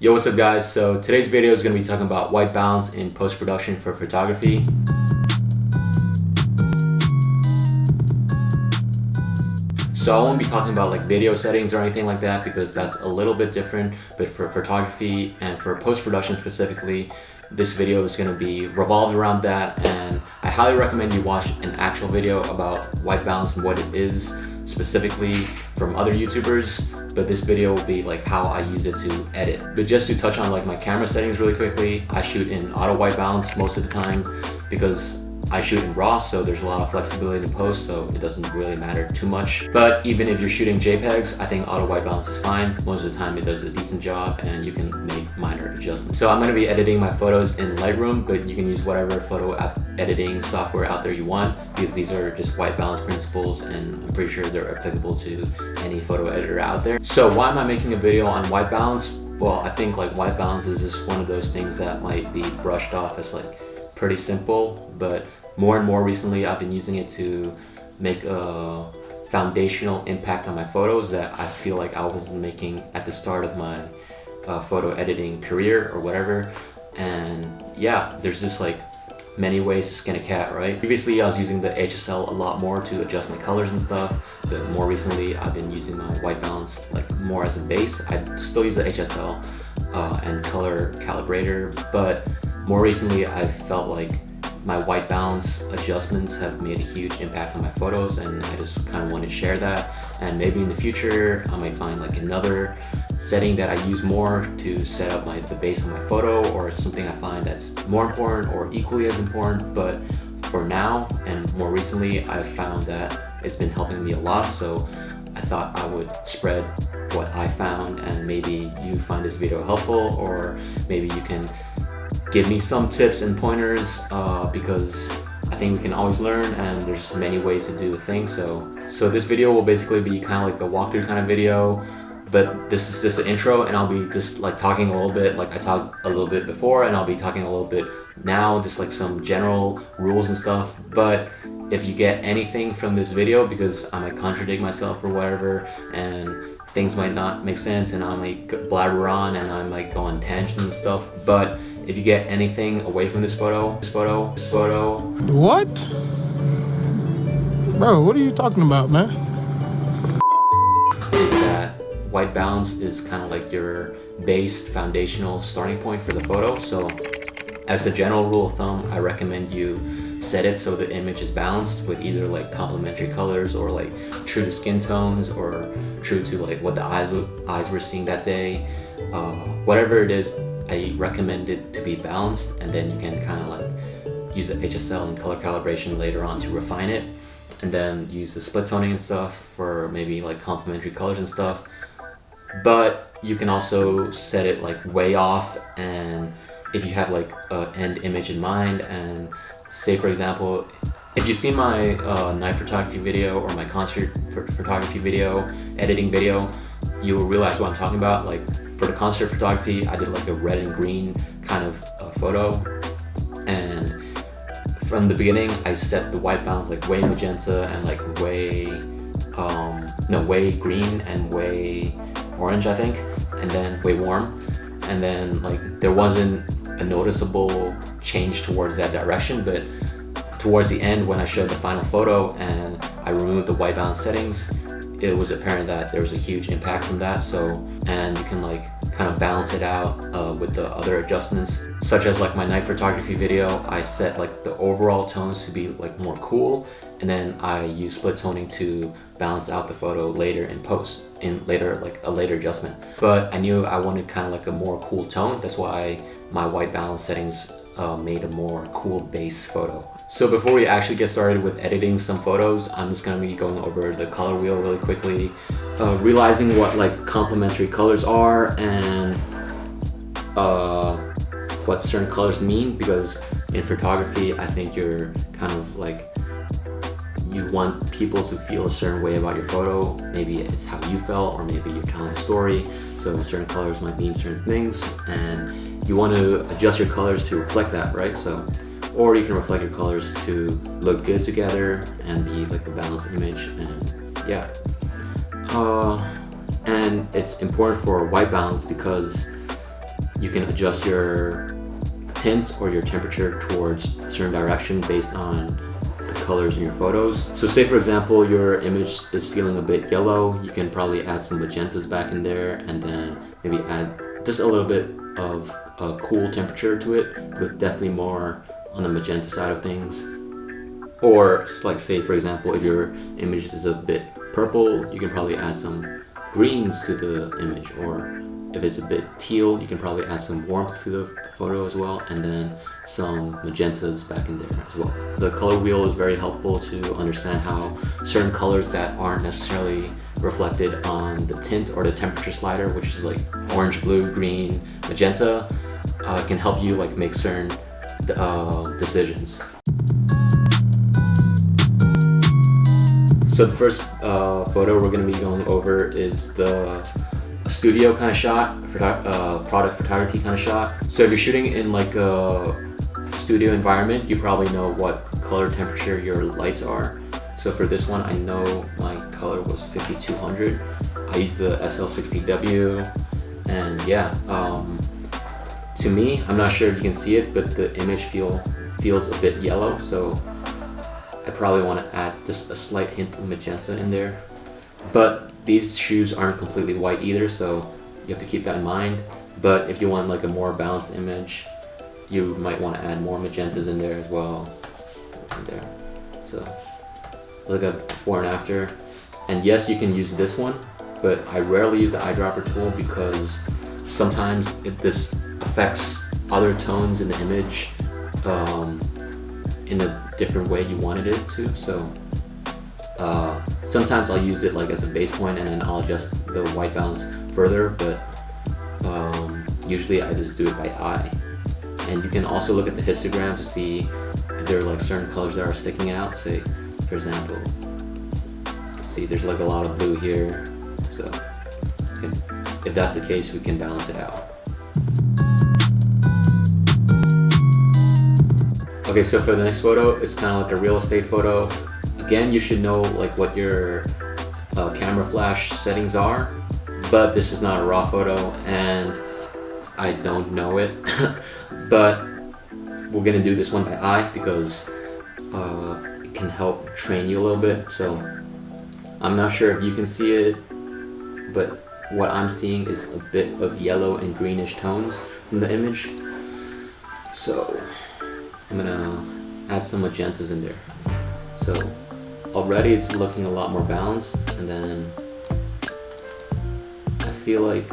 Yo, what's up guys? So today's video is going to be talking about white balance in post-production for photography. So I won't be talking about like video settings or anything like that because that's a little bit different, but for photography and for post-production specifically, this video is going to be revolved around that, and I highly recommend you watch an actual video about white balance and what it is specifically from other YouTubers, but this video will be like how I use it to edit. But just to touch on like my camera settings really quickly, I shoot in auto white balance most of the time because I shoot in RAW, so there's a lot of flexibility in post, so it doesn't really matter too much. But even if you're shooting JPEGs, I think auto white balance is fine. Most of the time it does a decent job and you can make minor adjustments. So I'm going to be editing my photos in Lightroom, but you can use whatever photo editing software out there you want because these are just white balance principles and I'm pretty sure they're applicable to any photo editor out there. So why am I making a video on white balance? Well, I think like white balance is just one of those things that might be brushed off as like pretty simple, but more and more recently I've been using it to make a foundational impact on my photos that I feel like I wasn't making at the start of my photo editing career or whatever. And yeah, there's just like many ways to skin a cat, right? Previously I was using the HSL a lot more to adjust my colors and stuff, but more recently I've been using my white balance like more as a base. I still use the HSL and color calibrator, but more recently I felt like my white balance adjustments have made a huge impact on my photos, and I just kind of want to share that. And maybe in the future I might find like another setting that I use more to set up the base of my photo, or something I find that's more important or equally as important. But for now and more recently I've found that it's been helping me a lot, so I thought I would spread what I found, and maybe you find this video helpful, or maybe you can give me some tips and pointers because I think we can always learn and there's many ways to do a thing. So this video will basically be kind of like a walkthrough kind of video, but this is just the intro, and I'll be just like talking a little bit like I talked a little bit before, and I'll be talking a little bit now, just like some general rules and stuff. But if you get anything from this video, because I might contradict myself or whatever, and things might not make sense, and I might blabber on and I might go on tangents and stuff, but if you get anything away from this photo. What? Bro, what are you talking about, man? Is that white balance is kind of like your base foundational starting point for the photo. So as a general rule of thumb, I recommend you set it so the image is balanced with either like complementary colors or like true to skin tones or true to like what the eyes were seeing that day. Whatever it is, I recommend it to be balanced, and then you can kind of like use the HSL and color calibration later on to refine it, and then use the split toning and stuff for maybe like complementary colors and stuff. But you can also set it like way off, and if you have like an end image in mind, and say for example, if you've seen my night photography video or my concert photography video, editing video, you will realize what I'm talking about. Like for the concert photography, I did like a red and green kind of photo, and from the beginning I set the white balance like way magenta and like way green and way orange, I think, and then way warm, and then like there wasn't a noticeable change towards that direction. But towards the end, when I showed the final photo and I removed the white balance settings, it was apparent that there was a huge impact from that. So, and you can like kind of balance it out with the other adjustments, such as like my night photography video, I set like the overall tones to be like more cool, and then I use split toning to balance out the photo later in post, like a later adjustment. But I knew I wanted kind of like a more cool tone, that's why my white balance settings made a more cool base photo. So before we actually get started with editing some photos, I'm just going to be going over the color wheel really quickly, realizing what like complementary colors are and what certain colors mean, because in photography I think you're kind of like, you want people to feel a certain way about your photo. Maybe it's how you felt, or maybe you're telling a story, so certain colors might mean certain things, and you want to adjust your colors to reflect that, right? So, or you can reflect your colors to look good together and be like a balanced image, and yeah. And it's important for white balance because you can adjust your tints or your temperature towards a certain direction based on the colors in your photos. So say for example your image is feeling a bit yellow, you can probably add some magentas back in there, and then maybe add just a little bit of a cool temperature to it, but definitely more on the magenta side of things. Or like say for example if your image is a bit purple, you can probably add some greens to the image, or if it's a bit teal, you can probably add some warmth to the photo as well, and then some magentas back in there as well. The color wheel is very helpful to understand how certain colors that aren't necessarily reflected on the tint or the temperature slider, which is like orange, blue, green, magenta, can help you like make certain decisions. So the first photo we're going to be going over is the studio kind of shot, product photography kind of shot. So if you're shooting in like a studio environment, you probably know what color temperature your lights are. So for this one, I know my color was 5200. I used the SL60W, and yeah, to me, I'm not sure if you can see it, but the image feels a bit yellow, so I probably want to add just a slight hint of magenta in there. But these shoes aren't completely white either, so you have to keep that in mind. But if you want like a more balanced image, you might want to add more magentas in there as well. In there. So look at before and after. And yes, you can use this one, but I rarely use the eyedropper tool because sometimes this affects other tones in the image in a different way you wanted it to. So sometimes I'll use it like as a base point and then I'll adjust the white balance further, but usually I just do it by eye. And you can also look at the histogram to see if there are like certain colors that are sticking out. Say for example, see there's like a lot of blue here, so if that's the case, we can balance it out. Okay, so for the next photo, it's kind of like a real estate photo. Again, you should know like what your camera flash settings are, but this is not a raw photo and I don't know it. But we're gonna do this one by eye because it can help train you a little bit. So I'm not sure if you can see it, but what I'm seeing is a bit of yellow and greenish tones from the image. So I'm gonna add some magentas in there. So already it's looking a lot more balanced, and then I feel like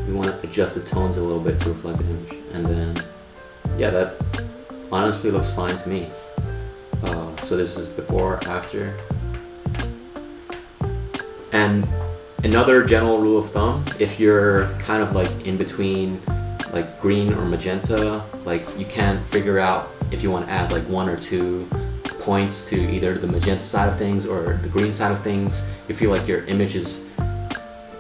we want to adjust the tones a little bit to reflect the image. And then yeah, that honestly looks fine to me. So this is before, after. And another general rule of thumb, if you're kind of like in between like green or magenta, like you can't figure out if you want to add like 1 or 2 points to either the magenta side of things or the green side of things, you feel like your image is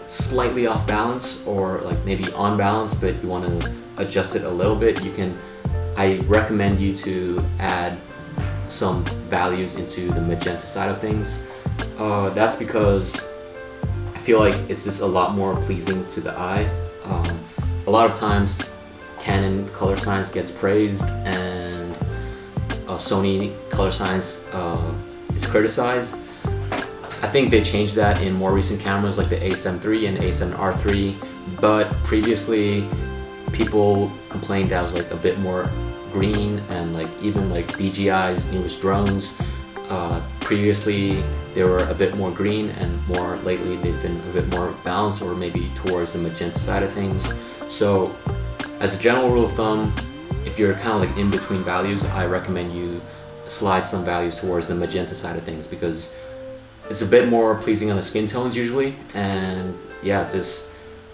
slightly off balance or like maybe on balance, but you want to adjust it a little bit, I recommend you to add some values into the magenta side of things. That's because I feel like it's just a lot more pleasing to the eye. A lot of times Canon color science gets praised and Sony color science is criticized. I think they changed that in more recent cameras like the A7 III and A7R III, but previously people complained that was like a bit more green, and like even like DJI's newest drones, previously they were a bit more green, and more lately they've been a bit more balanced or maybe towards the magenta side of things. So as a general rule of thumb, if you're kind of like in between values, I recommend you slide some values towards the magenta side of things because it's a bit more pleasing on the skin tones usually, and yeah, it's just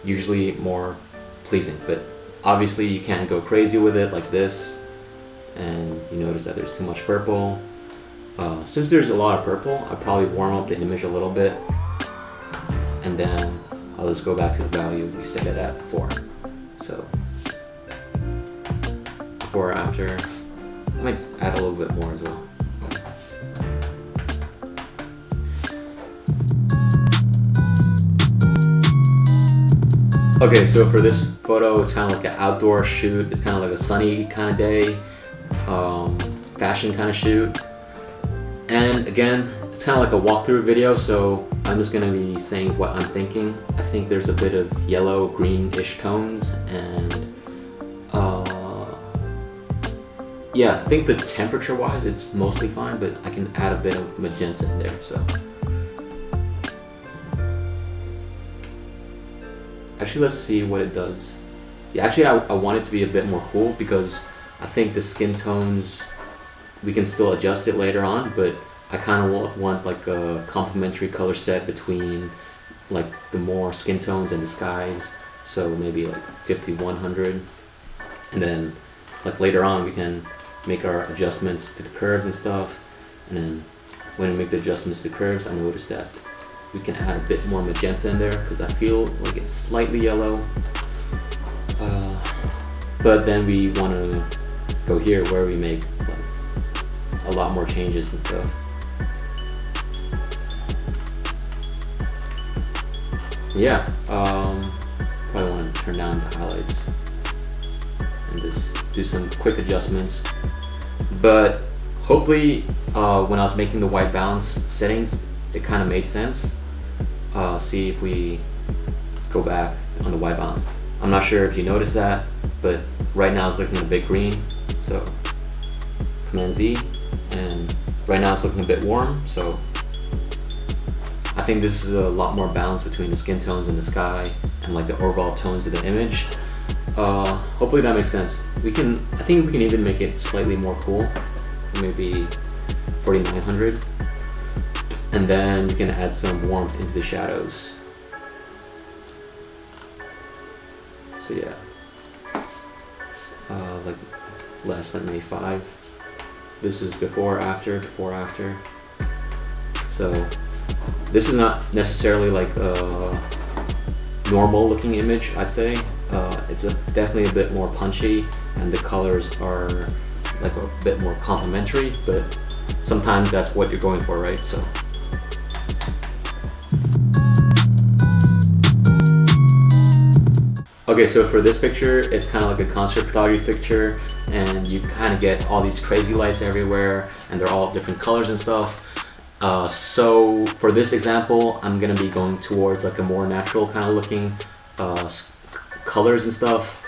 usually more pleasing. But obviously you can't go crazy with it like this, and you notice that there's too much purple. Since there's a lot of purple, I'll probably warm up the image a little bit, and then I'll just go back to the value we set it at before. So before or after, I might add a little bit more as well. Okay, so for this photo, it's kind of like an outdoor shoot. It's kind of like a sunny kind of day, fashion kind of shoot. And again, it's kind of like a walkthrough video, so I'm just gonna be saying what I'm thinking. I think there's a bit of yellow, greenish tones, and yeah, I think the temperature-wise, it's mostly fine, but I can add a bit of magenta in there. So actually, let's see what it does. Yeah, actually, I want it to be a bit more cool because I think the skin tones, we can still adjust it later on, but I kind of want like a complementary color set between like the more skin tones and the skies. So maybe like 50-100, and then like later on we can make our adjustments to the curves and stuff. And then when we make the adjustments to the curves, I noticed that we can add a bit more magenta in there because I feel like it's slightly yellow. But then we want to go here where we make like a lot more changes and stuff. Yeah, probably want to turn down the highlights and just do some quick adjustments. But hopefully when I was making the white balance settings, it kind of made sense. See if we go back on the white balance. I'm not sure if you noticed that, but right now it's looking a bit green. So Command Z, and right now it's looking a bit warm. So I think this is a lot more balance between the skin tones in the sky and like the overall tones of the image. Hopefully that makes sense. I think we can even make it slightly more cool, maybe 4900, and then we can add some warmth into the shadows. So yeah, like last night May 5. So this is before after. So this is not necessarily like a normal looking image, I'd say. It's definitely a bit more punchy, and the colors are like a bit more complementary, but sometimes that's what you're going for, right? So okay, so for this picture, it's kind of like a concert photography picture, and you kind of get all these crazy lights everywhere, and they're all different colors and stuff. So for this example, I'm gonna be going towards like a more natural kind of looking colors and stuff.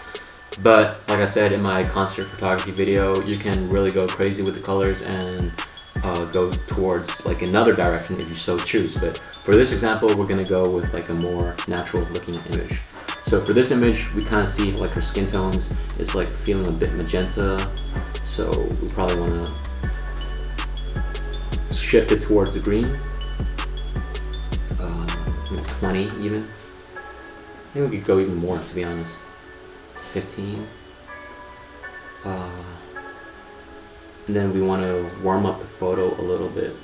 But like I said in my concert photography video, you can really go crazy with the colors and go towards like another direction if you so choose. But for this example, we're gonna go with like a more natural looking image. So for this image, we kind of see like her skin tones is like feeling a bit magenta. So we probably want to shift it towards the green. 20 even. I think we could go even more, to be honest. 15. And then we want to warm up the photo a little bit.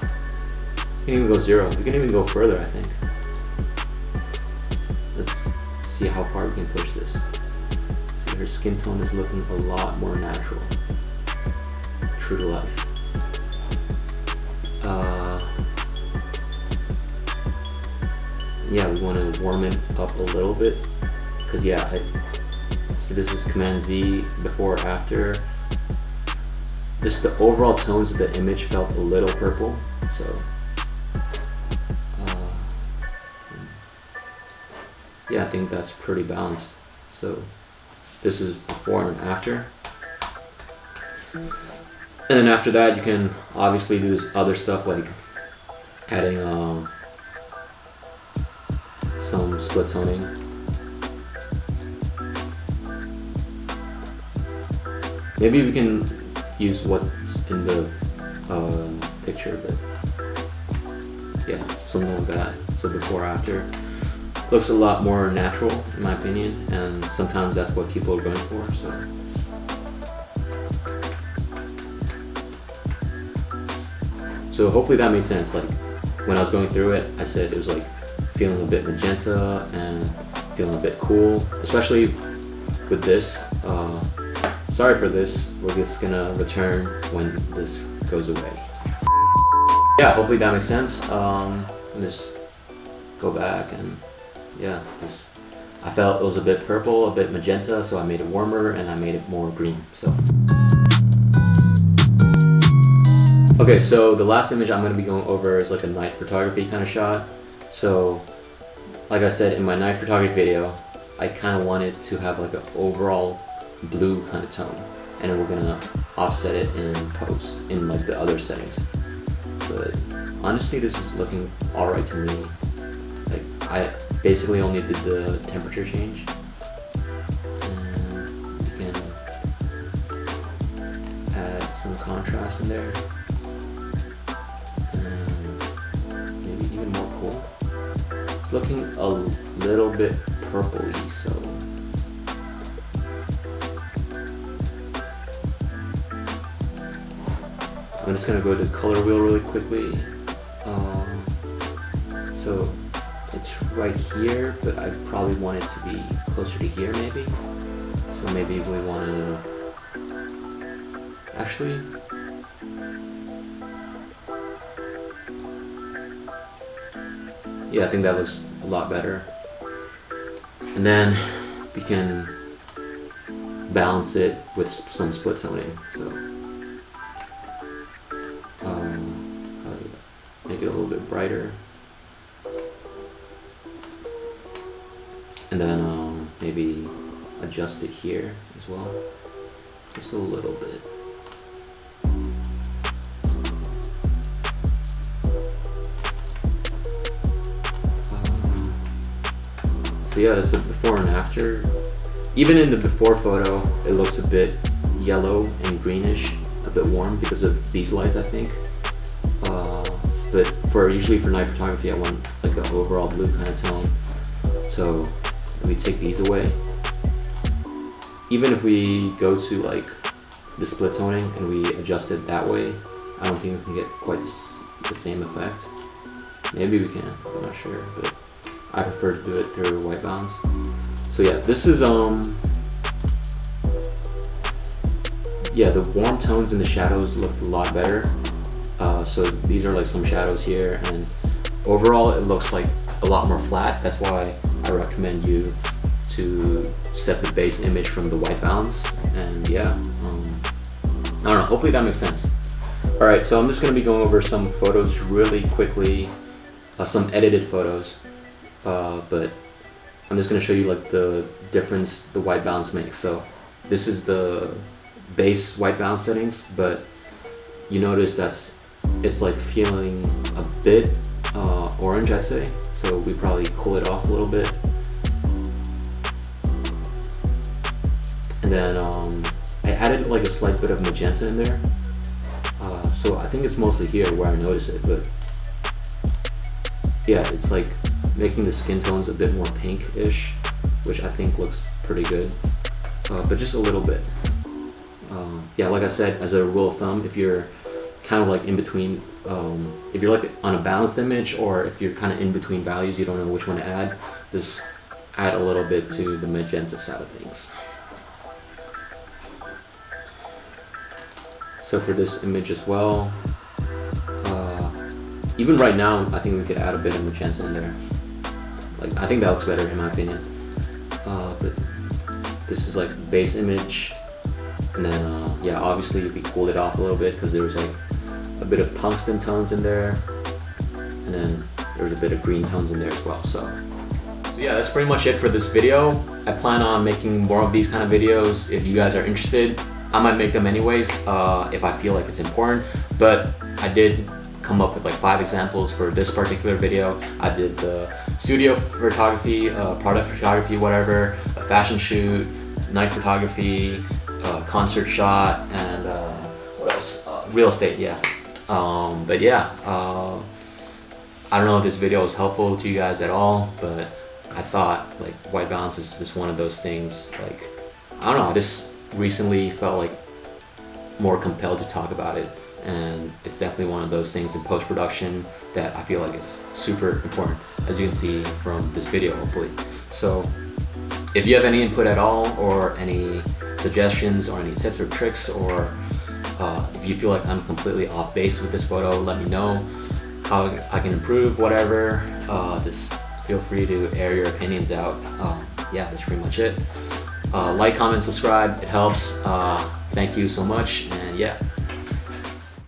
We can even go 0. We can even go further, I think. Let's see how far we can push this. See, her skin tone is looking a lot more natural. True to life. Yeah, we want to warm it up a little bit. Because yeah, so this is Command Z before or after. Just the overall tones of the image felt a little purple. So yeah, I think that's pretty balanced. So this is before and after. And then after that, you can obviously do this other stuff like adding some split toning. Maybe we can use what's in the picture, but yeah, something like that. So before after. Looks a lot more natural in my opinion, and sometimes that's what people are going for. So hopefully that made sense. Like when I was going through it, I said it was like feeling a bit magenta and feeling a bit cool, especially with this. Sorry for this, we're just gonna return when this goes away. Yeah, hopefully that makes sense. Just go back and yeah, just I felt it was a bit purple, a bit magenta, so I made it warmer and I made it more green. So okay, so the last image I'm going to be going over is like a night photography kind of shot. So like I said in my night photography video, I kind of wanted to have like an overall blue kind of tone, and then we're gonna offset it in post in like the other settings. But honestly, this is looking alright to me. Like I basically only did the temperature change, and you can add some contrast in there, and maybe even more cool. It's looking a little bit purpley, so I'm just gonna go to the color wheel really quickly. So it's right here, but I probably want it to be closer to here maybe. So maybe we want to actually, yeah, I think that looks a lot better. And then we can balance it with some split toning. So make it a little bit brighter, and then maybe adjust it here as well, just a little bit. So yeah, that's the before and after. Even in the before photo, it looks a bit yellow and greenish, a bit warm because of these lights, I think. But usually for night photography, I want like an overall blue kind of tone. So if we take these away, even if we go to like the split toning and we adjust it that way, I don't think we can get quite the same effect. Maybe we can, I'm not sure, but I prefer to do it through white balance. So yeah, this is yeah, the warm tones in the shadows looked a lot better. So these are like some shadows here, and overall it looks like a lot more flat. That's why I recommend you to set the base image from the white balance. And yeah, I don't know, hopefully that makes sense. Alright, so I'm just going to be going over some photos really quickly, some edited photos, but I'm just going to show you like the difference the white balance makes. So this is the base white balance settings, but you notice it's like feeling a bit orange, I'd say. So we probably cool it off a little bit. And then I added like a slight bit of magenta in there. So I think it's mostly here where I notice it, but yeah, it's like making the skin tones a bit more pink-ish, which I think looks pretty good, but just a little bit. Yeah, like I said, as a rule of thumb, if you're kind of like in between, if you're like on a balanced image, or if you're kind of in between values, you don't know which one to add, just add a little bit to the magenta side of things. So for this image as well, even right now, I think we could add a bit of magenta in there. Like, I think that looks better in my opinion. But this is like base image, and then yeah, obviously we cooled it off a little bit because there was like a bit of tungsten tones in there, and then there's a bit of green tones in there as well. So yeah, that's pretty much it for this video. I plan on making more of these kind of videos. If you guys are interested, I might make them anyways if I feel like it's important. But I did come up with like 5 examples for this particular video. I did the studio photography, product photography, whatever, a fashion shoot, night photography, concert shot, and what else? Real estate, yeah. But yeah, I don't know if this video was helpful to you guys at all, but I thought like white balance is just one of those things. Like, I don't know, I just recently felt like more compelled to talk about it, and it's definitely one of those things in post-production that I feel like it's super important, as you can see from this video, hopefully. So if you have any input at all, or any suggestions, or any tips or tricks, or if you feel like I'm completely off base with this photo, let me know how I can improve, whatever. Just feel free to air your opinions out. yeah, that's pretty much it. Like, comment, subscribe. It helps. Thank you so much, and yeah.